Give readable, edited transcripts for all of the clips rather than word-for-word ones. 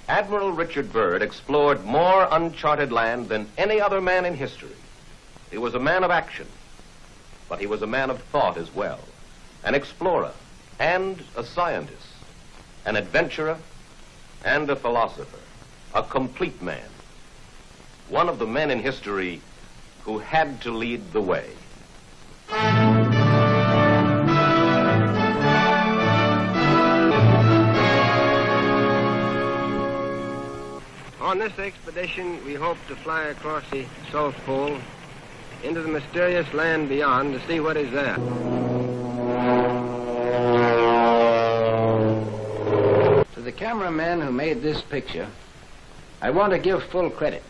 Admiral Richard Byrd explored more uncharted land than any other man in history. He was a man of action, but he was a man of thought as well, an explorer and a scientist, an adventurer and a philosopher, a complete man, one of the men in history who had to lead the way. On this expedition, we hope to fly across the South Pole into the mysterious land beyond to see what is there. To the cameramen who made this picture, I want to give full credit.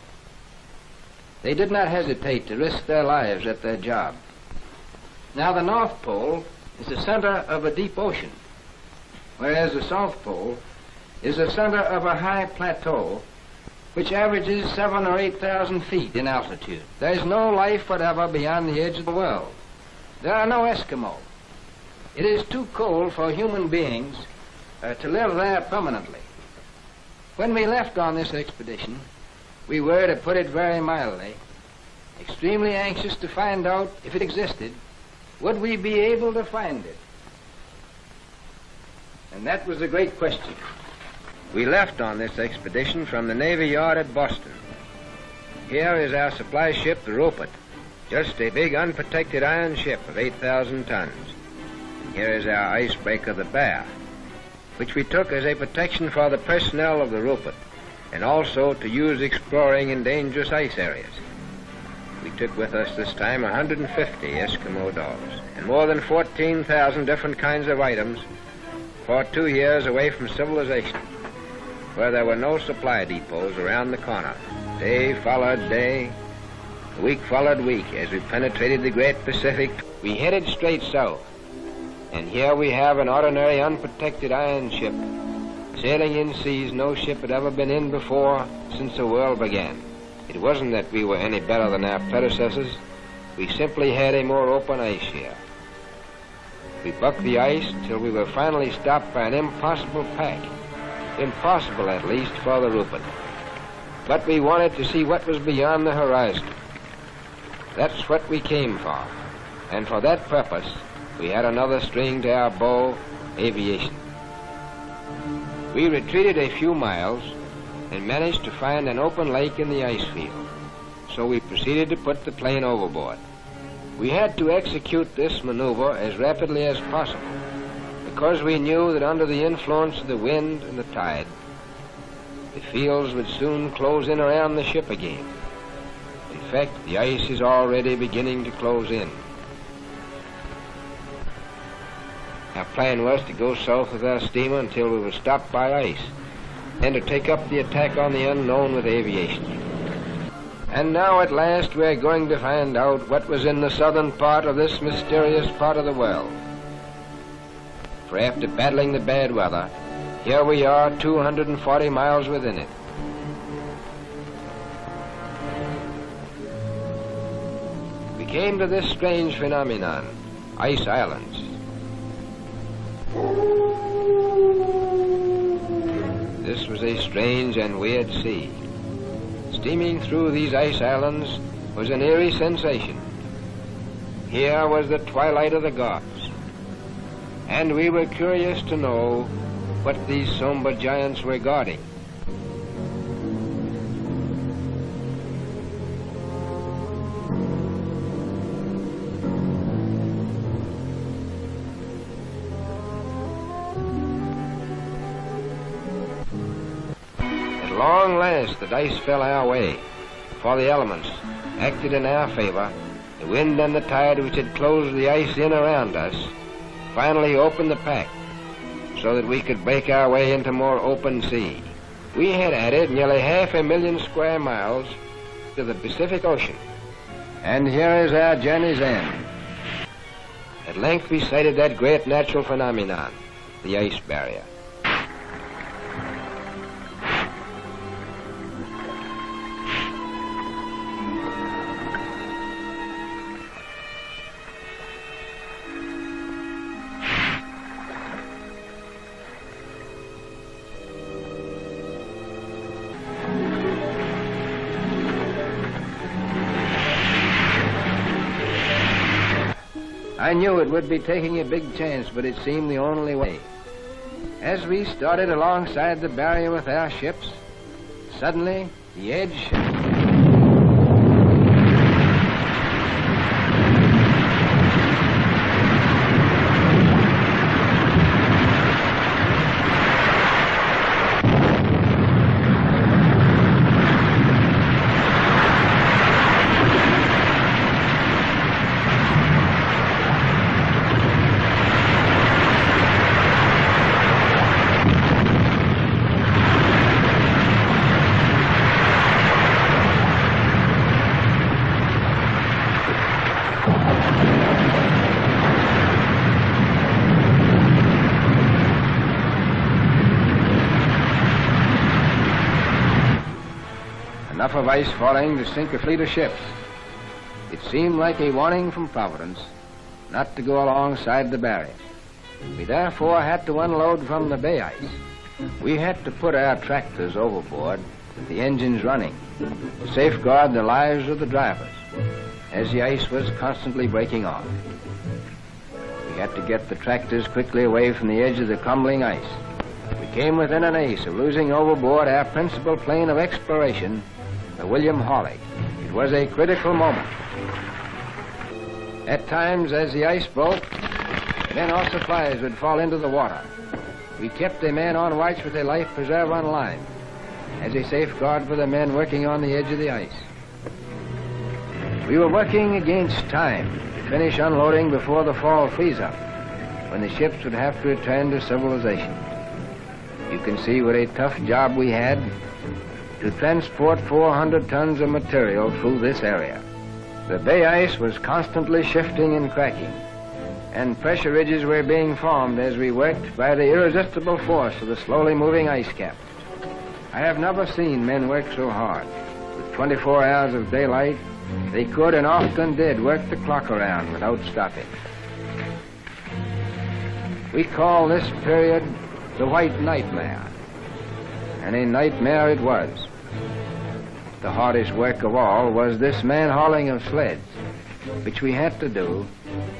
They did not hesitate to risk their lives at their job. Now, the North Pole is the center of a deep ocean, whereas the South Pole is the center of a high plateau which averages 7,000 or 8,000 feet in altitude. There is no life whatever beyond the edge of the world. There are no Eskimo. It is too cold for human beings to live there permanently. When we left on this expedition, we were, to put it very mildly, extremely anxious to find out if it existed. Would we be able to find it? And that was the great question. We left on this expedition from the Navy Yard at Boston. Here is our supply ship, the Rupert, just a big unprotected iron ship of 8,000 tons. And here is our icebreaker, the Bear, which we took as a protection for the personnel of the Rupert, and also to use exploring in dangerous ice areas. We took with us this time 150 Eskimo dogs and more than 14,000 different kinds of items for 2 years away from civilization, where there were no supply depots around the corner. Day followed day, week followed week, as we penetrated the great Pacific. We headed straight south, and here we have an ordinary unprotected iron ship, sailing in seas no ship had ever been in before since the world began. It wasn't that we were any better than our predecessors. We simply had a more open ice here. We bucked the ice till we were finally stopped by an impossible pack. Impossible, at least, for the Rupert. But we wanted to see what was beyond the horizon. That's what we came for. And for that purpose, we had another string to our bow, aviation. We retreated a few miles and managed to find an open lake in the ice field. So we proceeded to put the plane overboard. We had to execute this maneuver as rapidly as possible, because we knew that under the influence of the wind and the tide, the fields would soon close in around the ship again. In fact, the ice is already beginning to close in. Our plan was to go south with our steamer until we were stopped by ice, and to take up the attack on the unknown with aviation. And now at last we're going to find out what was in the southern part of this mysterious part of the world. For after battling the bad weather, here we are 240 miles within it. We came to this strange phenomenon, ice islands. This was a strange and weird sea. Steaming through these ice islands was an eerie sensation. Here was the twilight of the gods, and we were curious to know what these somber giants were guarding. At long last, the dice fell our way, for the elements acted in our favor. The wind and the tide, which had closed the ice in around us, finally opened the pack so that we could break our way into more open sea. We had added nearly 500,000 square miles to the Pacific Ocean. And here is our journey's end. At length we sighted that great natural phenomenon, the ice barrier. I knew it would be taking a big chance, but it seemed the only way. As we started alongside the barrier with our ships, suddenly the edge... Enough of ice falling to sink a fleet of ships. It seemed like a warning from Providence not to go alongside the barrier. We therefore had to unload from the bay ice. We had to put our tractors overboard with the engines running to safeguard the lives of the drivers as the ice was constantly breaking off. We had to get the tractors quickly away from the edge of the crumbling ice. We came within an ace of losing overboard our principal plane of exploration, the William Hawley. It was a critical moment. At times, as the ice broke, men or supplies would fall into the water. We kept a man on watch with a life preserver on line as a safeguard for the men working on the edge of the ice. We were working against time to finish unloading before the fall freeze-up, when the ships would have to return to civilization. You can see what a tough job we had to transport 400 tons of material through this area. The bay ice was constantly shifting and cracking, and pressure ridges were being formed as we worked by the irresistible force of the slowly moving ice cap. I have never seen men work so hard. With 24 hours of daylight, they could and often did work the clock around without stopping. We call this period the White Nightmare, and a nightmare it was. The hardest work of all was this man-hauling of sleds, which we had to do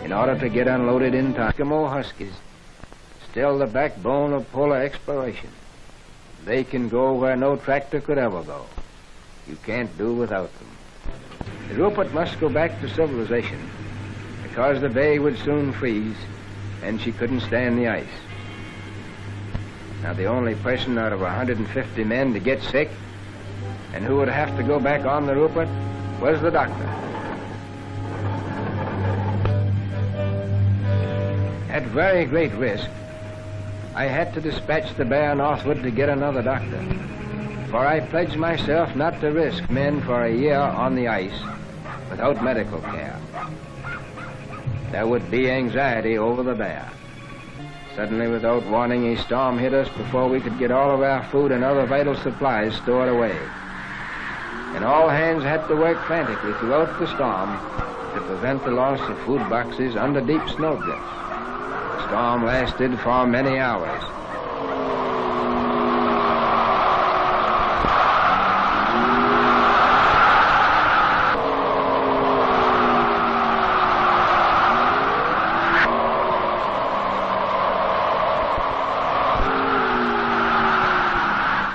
in order to get unloaded in time. Eskimo Huskies, still the backbone of polar exploration. They can go where no tractor could ever go. You can't do without them. The Rupert must go back to civilization because the bay would soon freeze and she couldn't stand the ice. Now, the only person out of 150 men to get sick and who would have to go back on the Rupert was the doctor. At very great risk, I had to dispatch the bear northward to get another doctor, for I pledged myself not to risk men for a year on the ice without medical care. There would be anxiety over the bear. Suddenly, without warning, a storm hit us before we could get all of our food and other vital supplies stored away. And all hands had to work frantically throughout the storm to prevent the loss of food boxes under deep snowdrifts. The storm lasted for many hours.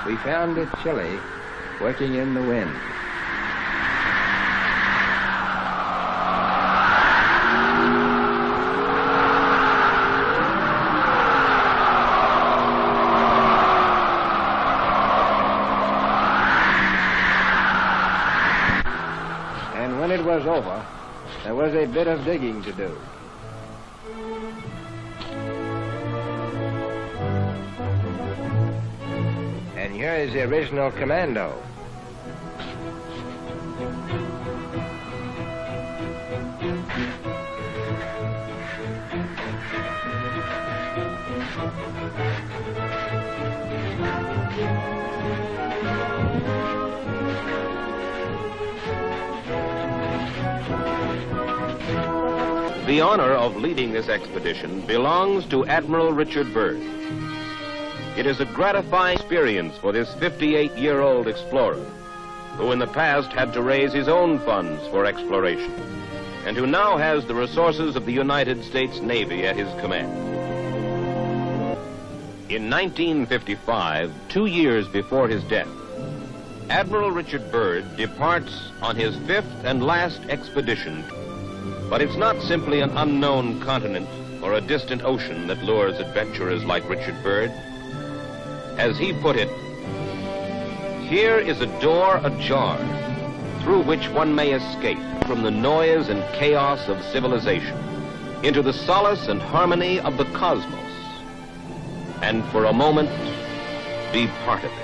We found it chilly, working in the wind. And when it was over, there was a bit of digging to do. And here is the original commando. The honor of leading this expedition belongs to Admiral Richard Byrd. It is a gratifying experience for this 58-year-old explorer, who in the past had to raise his own funds for exploration. and who now has the resources of the United States Navy at his command. In 1955, 2 years before his death, Admiral Richard Byrd departs on his 5th and last expedition. But it's not simply an unknown continent or a distant ocean that lures adventurers like Richard Byrd. As he put it, here is a door ajar through which one may escape from the noise and chaos of civilization into the solace and harmony of the cosmos, and for a moment be part of it.